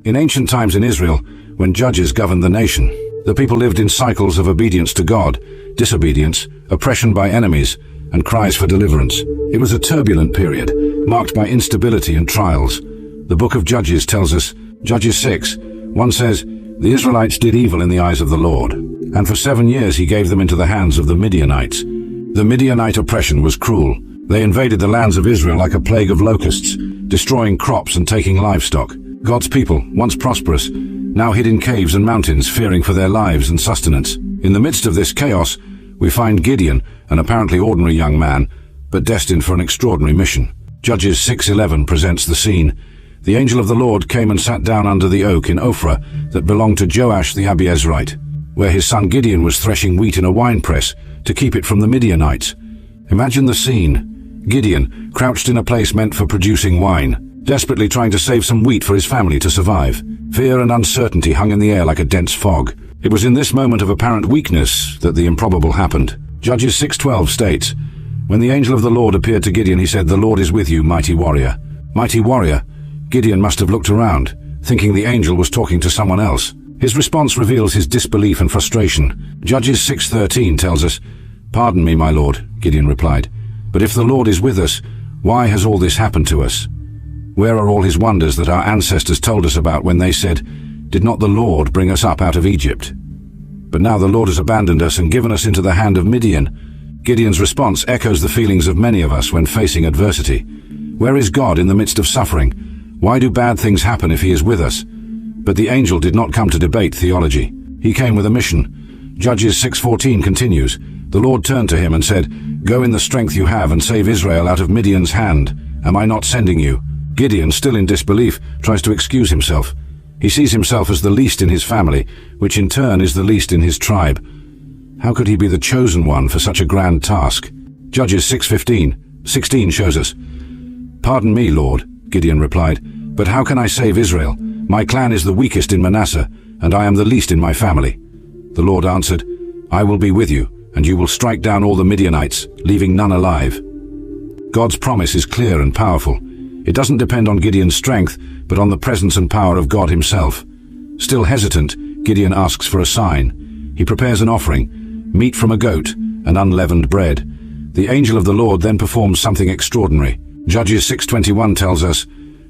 In ancient times in Israel, when judges governed the nation, the people lived in cycles of obedience to God, disobedience, oppression by enemies, and cries for deliverance. It was a turbulent period, marked by instability and trials. The book of Judges tells us, Judges 6:1 says, "The Israelites did evil in the eyes of the Lord, and for 7 years he gave them into the hands of the Midianites." The Midianite oppression was cruel. They invaded the lands of Israel like a plague of locusts, destroying crops and taking livestock. God's people, once prosperous, now hid in caves and mountains, fearing for their lives and sustenance. In the midst of this chaos, we find Gideon, an apparently ordinary young man, but destined for an extraordinary mission. Judges 6:11 presents the scene. The angel of the Lord came and sat down under the oak in Ophrah that belonged to Joash the Abiezrite, where his son Gideon was threshing wheat in a winepress to keep it from the Midianites. Imagine the scene. Gideon, crouched in a place meant for producing wine, desperately trying to save some wheat for his family to survive. Fear and uncertainty hung in the air like a dense fog. It was in this moment of apparent weakness that the improbable happened. Judges 6:12 states, "When the angel of the Lord appeared to Gideon, he said, 'The Lord is with you, mighty warrior.'" Mighty warrior? Gideon must have looked around, thinking the angel was talking to someone else. His response reveals his disbelief and frustration. Judges 6:13 tells us, "Pardon me, my lord," Gideon replied, "but if the Lord is with us, why has all this happened to us? Where are all his wonders that our ancestors told us about when they said, 'Did not the Lord bring us up out of Egypt?' But now the Lord has abandoned us and given us into the hand of Midian." Gideon's response echoes the feelings of many of us when facing adversity. Where is God in the midst of suffering? Why do bad things happen if he is with us? But the angel did not come to debate theology. He came with a mission. Judges 6:14 continues, "The Lord turned to him and said, 'Go in the strength you have and save Israel out of Midian's hand. Am I not sending you?'" Gideon, still in disbelief, tries to excuse himself. He sees himself as the least in his family, which in turn is the least in his tribe. How could he be the chosen one for such a grand task? Judges 6:16 shows us, "Pardon me, Lord," Gideon replied, "but how can I save Israel? My clan is the weakest in Manasseh, and I am the least in my family." The Lord answered, "I will be with you, and you will strike down all the Midianites, leaving none alive." God's promise is clear and powerful. It doesn't depend on Gideon's strength, but on the presence and power of God himself. Still hesitant, Gideon asks for a sign. He prepares an offering, meat from a goat and unleavened bread. The angel of the Lord then performs something extraordinary. Judges 6:21 tells us,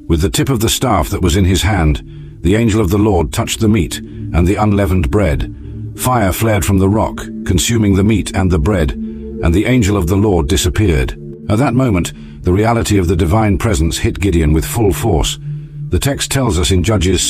"With the tip of the staff that was in his hand, the angel of the Lord touched the meat and the unleavened bread. Fire flared from the rock, consuming the meat and the bread, and the angel of the Lord disappeared." At that moment, the reality of the divine presence hit Gideon with full force. The text tells us in Judges